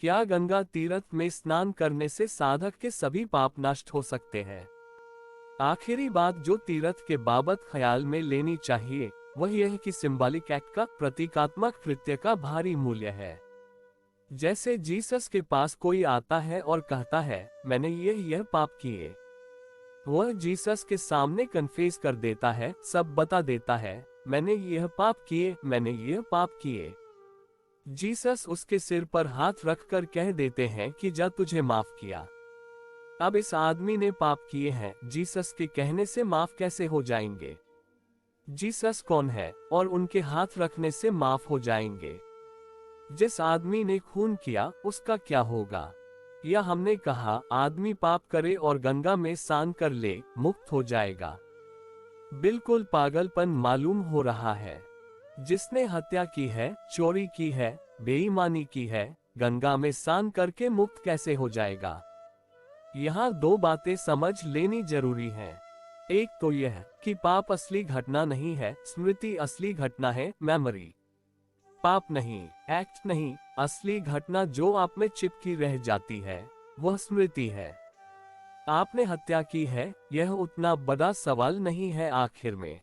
क्या गंगा तीर्थ में स्नान करने से साधक के सभी पाप नष्ट हो सकते हैं? आखिरी बात जो तीर्थ के बाबत ख्याल में लेनी चाहिए वह यह है कि सिंबॉलिक एक्ट का, प्रतीकात्मक कृत्य का भारी मूल्य है। जैसे जीसस के पास कोई आता है और कहता है मैंने यह पाप किए, वह जीसस के सामने कन्फेस कर देता है, सब बता देता है, मैंने यह पाप किए, मैंने यह पाप किए। जीसस उसके सिर पर हाथ रखकर कह देते हैं कि जा तुझे माफ किया। अब इस आदमी ने पाप किए हैं, जीसस के कहने से माफ कैसे हो जाएंगे? जीसस कौन है और उनके हाथ रखने से माफ हो जाएंगे? जिस आदमी ने खून किया उसका क्या होगा? या हमने कहा आदमी पाप करे और गंगा में स्नान कर ले, मुक्त हो जाएगा। बिल्कुल पागलपन मालूम हो रहा है। जिसने हत्या की है, चोरी की है, बेईमानी की है, गंगा में स्नान करके मुक्त कैसे हो जाएगा? यहाँ दो बातें समझ लेनी जरूरी हैं। एक तो यह कि पाप असली घटना नहीं है, स्मृति असली घटना है, मेमोरी। पाप नहीं, एक्ट नहीं, असली घटना जो आप में चिपकी रह जाती है वह स्मृति है। आपने हत्या की है, यह उतना बड़ा सवाल नहीं है। आखिर में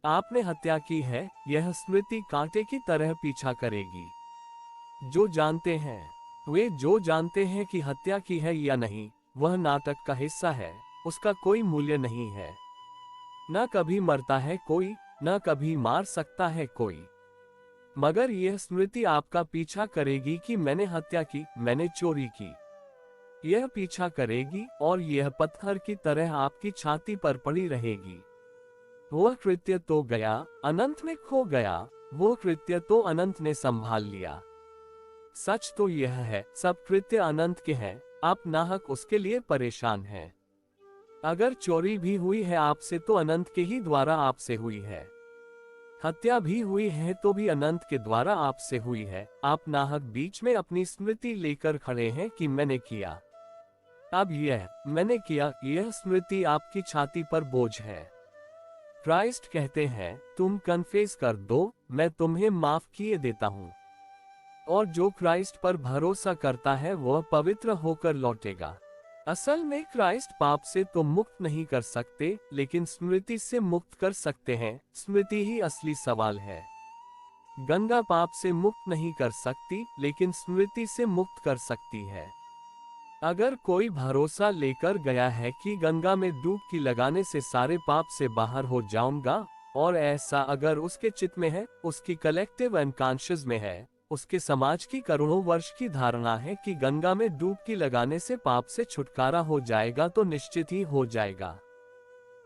आपने हत्या की है, यह स्मृति कांटे की तरह पीछा करेगी। जो जानते हैं, वे जो जानते हैं कि हत्या की है या नहीं, वह नाटक का हिस्सा है, उसका कोई मूल्य नहीं है। न कभी मरता है कोई, न कभी मार सकता है कोई। मगर यह स्मृति आपका पीछा करेगी कि मैंने हत्या की, मैंने चोरी की। यह पीछा करेगी और यह पत्थर की तरह आपकी छाती पर पड़ी रहेगी। वह कृत्य तो गया, अनंत में खो गया, वो कृत्य तो अनंत ने संभाल लिया। सच तो यह है, सब कृत्य अनंत के हैं, आप नाहक उसके लिए परेशान हैं। अगर चोरी भी हुई है आपसे तो अनंत के ही द्वारा आपसे हुई है। हत्या भी हुई है तो भी अनंत के द्वारा आपसे हुई है। आप नाहक बीच में अपनी स्मृति लेकर खड़े हैं कि मैंने किया। अब यह मैंने किया, यह स्मृति आपकी छाती पर बोझ है। क्राइस्ट कहते हैं तुम कन्फेस कर दो, मैं तुम्हें माफ किए देता हूँ। और जो क्राइस्ट पर भरोसा करता है वह पवित्र होकर लौटेगा। असल में क्राइस्ट पाप से तो मुक्त नहीं कर सकते, लेकिन स्मृति से मुक्त कर सकते हैं। स्मृति ही असली सवाल है। गंगा पाप से मुक्त नहीं कर सकती, लेकिन स्मृति से मुक्त कर सकती है। अगर कोई भरोसा लेकर गया है कि गंगा में डुबकी लगाने से सारे पाप से बाहर हो जाऊंगा, और ऐसा अगर उसके चित्त में है, उसकी कलेक्टिव अनकॉन्शियस में है, उसके समाज की करोड़ों वर्ष की धारणा है कि गंगा में डुबकी लगाने से पाप से छुटकारा हो जाएगा, तो निश्चित ही हो जाएगा।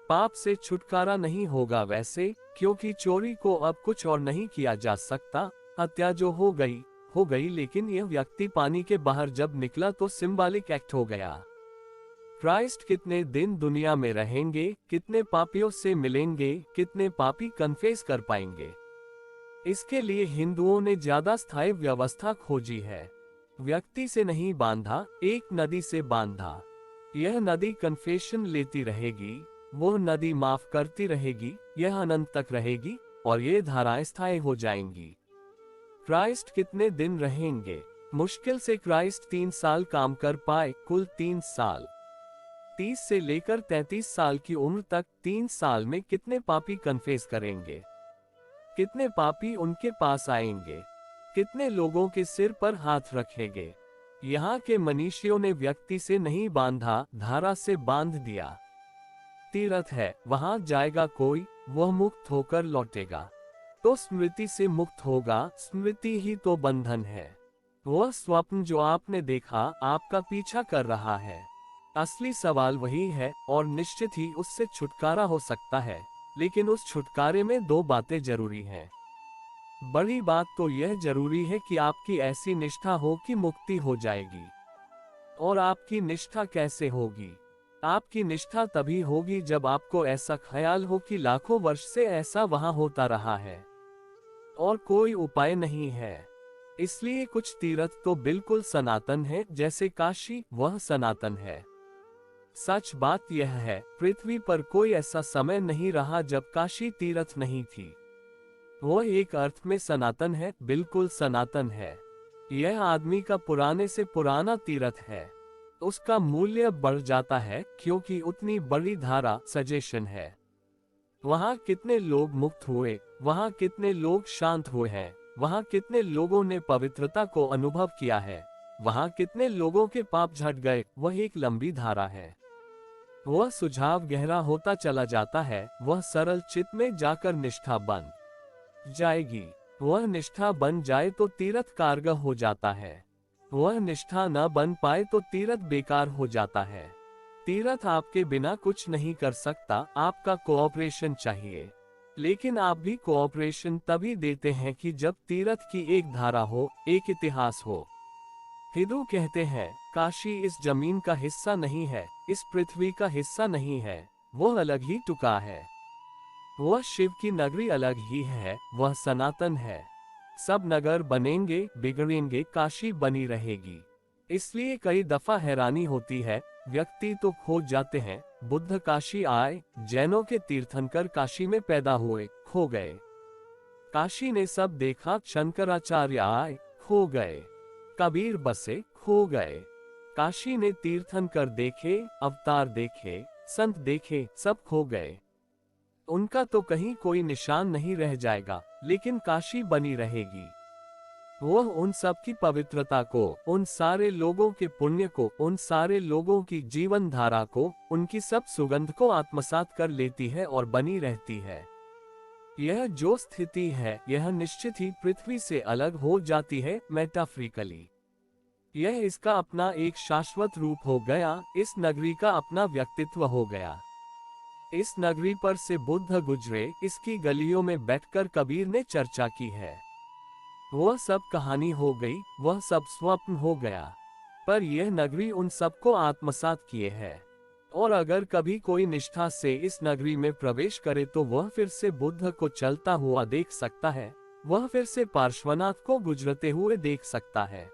पाप से छुटकारा नहीं होगा वैसे, क्योंकि चोरी को अब कुछ और नहीं किया जा सकता। हत्या जो हो गई, लेकिन यह व्यक्ति पानी के बाहर जब निकला तो सिंबॉलिक एक्ट हो गया। क्राइस्ट कितने दिन दुनिया में रहेंगे, कितने पापियों से मिलेंगे, कितने पापी कन्फेस कर पाएंगे? इसके लिए हिंदुओं ने ज्यादा स्थायी व्यवस्था खोजी है। व्यक्ति से नहीं बांधा, एक नदी से बांधा। यह नदी कन्फेशन लेती रहेगी, वह नदी माफ करती रहेगी, यह अनंत तक रहेगी और ये धाराएं स्थायी हो जाएंगी। क्राइस्ट कितने दिन रहेंगे? मुश्किल से क्राइस्ट 3 साल काम कर पाए, कुल 3 साल। 30 से लेकर 33 साल की उम्र तक 3 साल में कितने पापी कन्फेस करेंगे? कितने पापी उनके पास आएंगे? कितने लोगों के सिर पर हाथ रखेंगे? यहाँ के मनीषियों ने व्यक्ति से नहीं बांधा, धारा से बांध दिया। तीर्थ है, वहां जाएगा कोई, वह मुक्त होकर लौटेगा तो स्मृति से मुक्त होगा। स्मृति ही तो बंधन है। वह स्वप्न जो आपने देखा आपका पीछा कर रहा है। असली सवाल वही है और निश्चित ही उससे छुटकारा हो सकता है, लेकिन उस छुटकारे में 2 बातें जरूरी हैं। बड़ी बात तो यह जरूरी है कि आपकी ऐसी निष्ठा हो कि मुक्ति हो जाएगी। और आपकी निष्ठा कैसे होगी? आपकी निष्ठा तभी होगी जब आपको ऐसा ख्याल हो कि लाखों वर्ष से ऐसा वहां होता रहा है और कोई उपाय नहीं है। इसलिए कुछ तीर्थ तो बिल्कुल सनातन है, जैसे काशी, वह सनातन है। सच बात यह है, पृथ्वी पर कोई ऐसा समय नहीं रहा जब काशी तीर्थ नहीं थी। वह एक अर्थ में सनातन है, बिल्कुल सनातन है। यह आदमी का पुराने से पुराना तीर्थ है। उसका मूल्य बढ़ जाता है क्योंकि उतनी बड़ी धारा सजेशन है। वहाँ कितने लोग मुक्त हुए, वहाँ कितने लोग शांत हुए हैं, वहाँ कितने लोगों ने पवित्रता को अनुभव किया है, वहाँ कितने लोगों के पाप झट गए, वह एक लंबी धारा है। वह सुझाव गहरा होता चला जाता है, वह सरल चित्त में जाकर निष्ठा बन जाएगी। वह निष्ठा बन जाए तो तीर्थ कारगर हो जाता है। वह निष्ठा न बन पाए तो तीर्थ बेकार हो जाता है। तीर्थ आपके बिना कुछ नहीं कर सकता, आपका कोऑपरेशन चाहिए। लेकिन आप भी कोऑपरेशन तभी देते हैं कि जब तीर्थ की एक धारा हो, एक इतिहास हो। हिंदू कहते हैं काशी इस जमीन का हिस्सा नहीं है, इस पृथ्वी का हिस्सा नहीं है, वह अलग ही टुका है। वह शिव की नगरी अलग ही है, वह सनातन है। सब नगर बनेंगे बिगड़ेंगे, काशी बनी रहेगी। इसलिए कई दफा हैरानी होती है, व्यक्ति तो खोज जाते हैं, बुद्ध काशी आए, जैनों के तीर्थंकर काशी में पैदा हुए, खो गए। काशी ने सब देखा, शंकराचार्य आए, खो गए। कबीर बसे, खो गए। काशी ने तीर्थंकर देखे, अवतार देखे, संत देखे, सब खो गए। उनका तो कहीं कोई निशान नहीं रह जाएगा, लेकिन काशी बनी रहेगी। वह उन सब की पवित्रता को, उन सारे लोगों के पुण्य को, उन सारे लोगों की जीवन धारा को, उनकी सब सुगंध को आत्मसात कर लेती है और बनी रहती है। यह जो स्थिति है, यह निश्चित ही पृथ्वी से अलग हो जाती है, मेटाफरिकली। यह इसका अपना एक शाश्वत रूप हो गया, इस नगरी का अपना व्यक्तित्व हो गया। इस नगरी पर से बुद्ध गुजरे, इसकी गलियों में बैठकर कबीर ने चर्चा की है। वह सब कहानी हो गई, वह सब स्वप्न हो गया, पर यह नगरी उन सबको आत्मसात किए है। और अगर कभी कोई निष्ठा से इस नगरी में प्रवेश करे तो वह फिर से बुद्ध को चलता हुआ देख सकता है, वह फिर से पार्श्वनाथ को गुजरते हुए देख सकता है,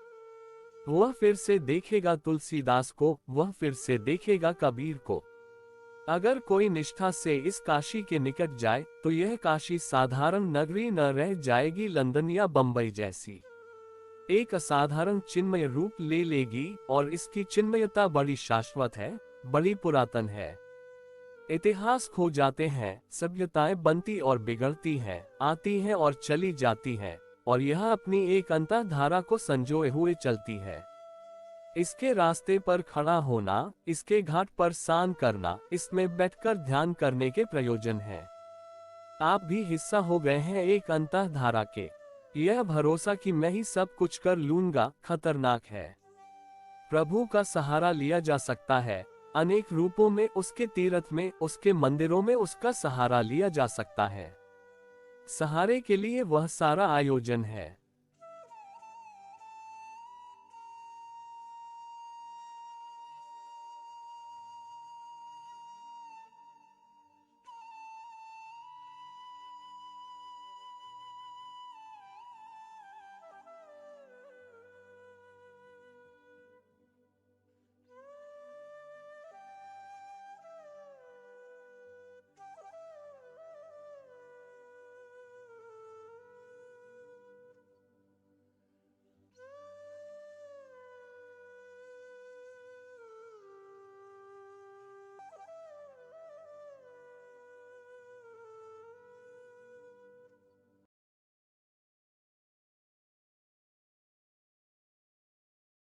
वह फिर से देखेगा तुलसीदास को, वह फिर से देखेगा कबीर को। अगर कोई निष्ठा से इस काशी के निकट जाए तो यह काशी साधारण नगरी न रह जाएगी, लंदन या बंबई जैसी। एक असाधारण चिन्मय रूप ले लेगी, और इसकी चिन्मयता बड़ी शाश्वत है, बड़ी पुरातन है। इतिहास खो जाते हैं, सभ्यताएं बनती और बिगड़ती हैं, आती हैं और चली जाती हैं, और यह अपनी एक अंतःधारा को संजोए हुए चलती है। इसके रास्ते पर खड़ा होना, इसके घाट पर स्नान करना, इसमें बैठकर ध्यान करने के प्रयोजन है। आप भी हिस्सा हो गए हैं एक अंतःधारा के। यह भरोसा कि मैं ही सब कुछ कर लूंगा खतरनाक है। प्रभु का सहारा लिया जा सकता है, अनेक रूपों में उसके तीर्थ में, उसके मंदिरों में उसका सहारा लिया जा सकता है। सहारे के लिए वह सारा आयोजन है।